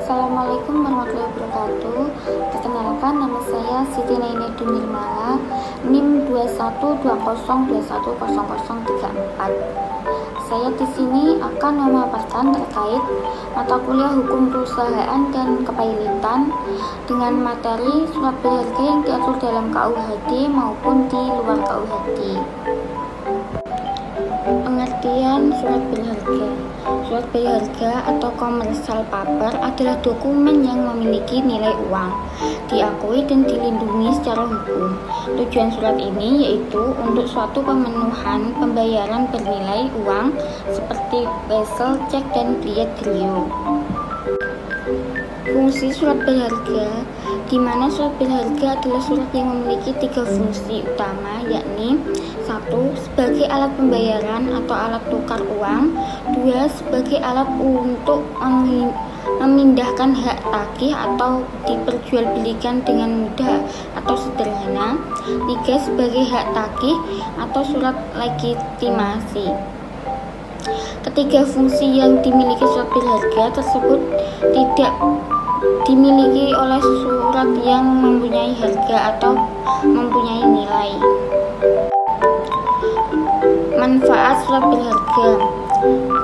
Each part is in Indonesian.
Assalamualaikum warahmatullahi wabarakatuh. Perkenalkan, nama saya Siti Nainedin Nirmala, NIM 2120210034. Saya di sini akan memaparkan terkait mata kuliah hukum perusahaan dan kepailitan dengan materi surat berharga yang diatur dalam KUHD maupun di luar KUHD. Pengertian surat berharga. Surat berharga atau commercial paper adalah dokumen yang memiliki nilai uang, diakui dan dilindungi secara hukum. Tujuan surat ini yaitu untuk suatu pemenuhan pembayaran bernilai uang seperti wesel, cek, dan billet giro. Fungsi surat berharga, di mana surat berharga adalah surat yang memiliki 3 fungsi utama, yakni 1. Sebagai alat pembayaran atau alat tukar uang. 2. Sebagai alat untuk memindahkan hak tagih atau diperjualbelikan dengan mudah atau sederhana. 3. Sebagai hak tagih atau surat legitimasi. Ketiga fungsi yang dimiliki surat berharga tersebut tidak dimiliki oleh surat yang mempunyai harga atau mempunyai nilai. Manfaat surat berharga: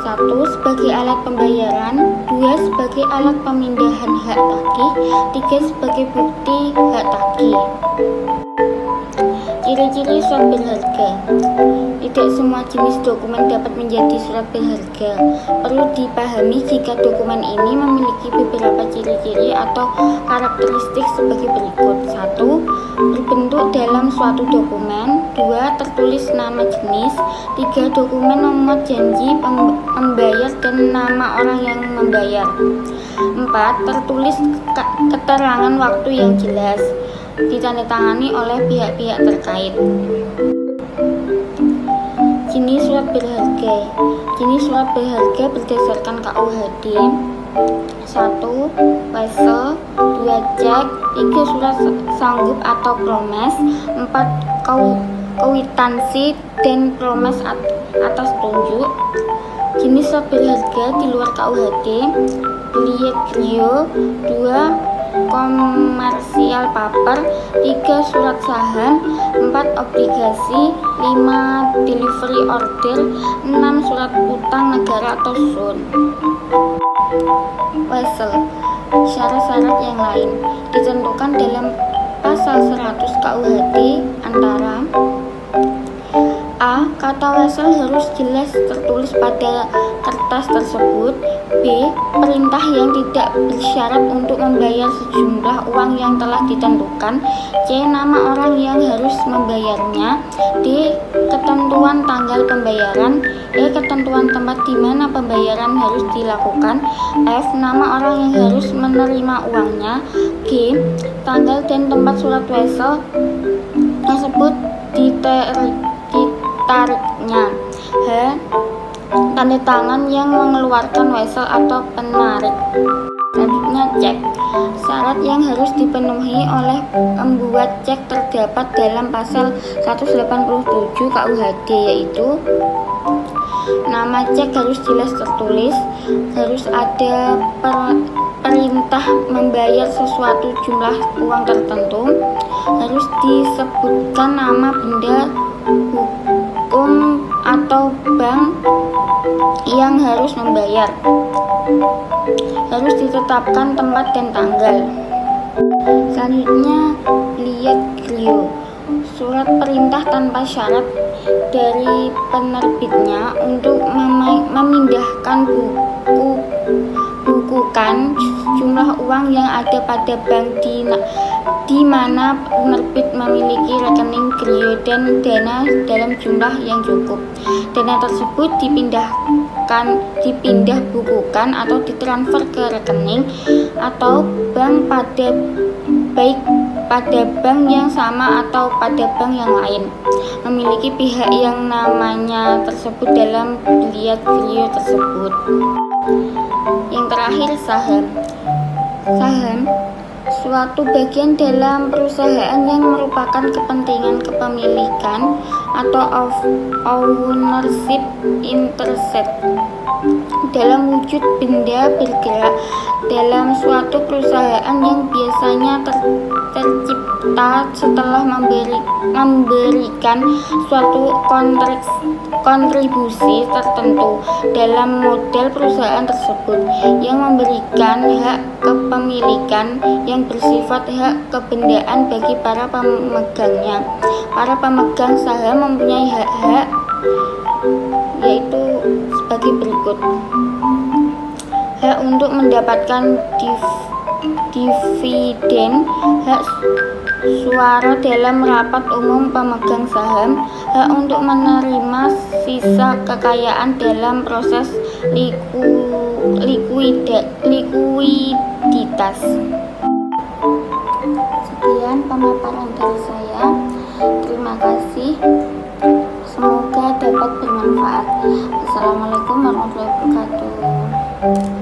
1. Sebagai alat pembayaran. 2. Sebagai alat pemindahan hak tagih. 3. Sebagai bukti hak tagih. Ciri-ciri surat berharga. Tidak semua jenis dokumen dapat menjadi surat berharga. Perlu dipahami jika dokumen ini memiliki beberapa ciri-ciri atau karakteristik sebagai berikut. 1. Berbentuk dalam suatu dokumen. 2. Tertulis nama jenis. 3. Dokumen memuat janji pembayar dan nama orang yang membayar. 4. Tertulis keterangan waktu yang jelas, ditandatangani oleh pihak-pihak terkait. Jenis surat berharga. Jenis surat berharga berdasarkan KUHD: 1. Wesel. 2. Cek. 3. Surat sanggup atau promes. 4. Kwitansi dan promes atas tunjuk. Jenis surat berharga di luar KUHD: billet giro. 2. Komersial paper. 3. Surat saham. 4. Obligasi. 5. Delivery order. 6. Surat utang negara atau SUN. Wesel. Syarat-syarat yang lain ditentukan dalam pasal 100 KUHD antara: A. Kata wesel harus jelas tertulis pada kertas tersebut. B. Perintah yang tidak bersyarat untuk membayar sejumlah uang yang telah ditentukan. C. Nama orang yang harus membayarnya. D. Ketentuan tanggal pembayaran. E. Ketentuan tempat di mana pembayaran harus dilakukan. F. Nama orang yang harus menerima uangnya. G. Tanggal dan tempat surat wesel tersebut ditariknya. H. Tanda tangan yang mengeluarkan wesel atau penarik. Selanjutnya, cek. Syarat yang harus dipenuhi oleh pembuat cek terdapat dalam pasal 187 KUHD, yaitu: nama cek harus jelas tertulis, harus ada perintah membayar sesuatu jumlah uang tertentu, harus disebutkan nama benda, hukum atau bank yang harus membayar, harus ditetapkan tempat dan tanggal. Selanjutnya, billet giro. Surat perintah tanpa syarat dari penerbitnya untuk memindahkan bukukan jumlah uang yang ada pada bank di mana penerbit memiliki rekening giro dan dana dalam jumlah yang cukup. Dana tersebut dipindah bukukan atau ditransfer ke rekening atau bank baik pada bank yang sama atau pada bank yang lain. Memiliki pihak yang namanya tersebut dalam billet giro tersebut. Yang terakhir, saham. Saham suatu bagian dalam perusahaan yang merupakan kepentingan kepemilikan atau ownership interest. dalam wujud benda bergerak dalam suatu perusahaan yang biasanya tercipta setelah memberikan suatu kontribusi tertentu dalam model perusahaan tersebut, yang memberikan hak kepemilikan yang bersifat hak kebendaan bagi para pemegangnya. Para pemegang saham mempunyai hak-hak yaitu sebagai berikut: hak untuk mendapatkan dividen, hak suara dalam rapat umum pemegang saham, hak untuk menerima sisa kekayaan dalam proses likuiditas. Sekian pemaparan dari saya. Terima kasih. Semoga dapat bermanfaat. Assalamualaikum warahmatullahi wabarakatuh.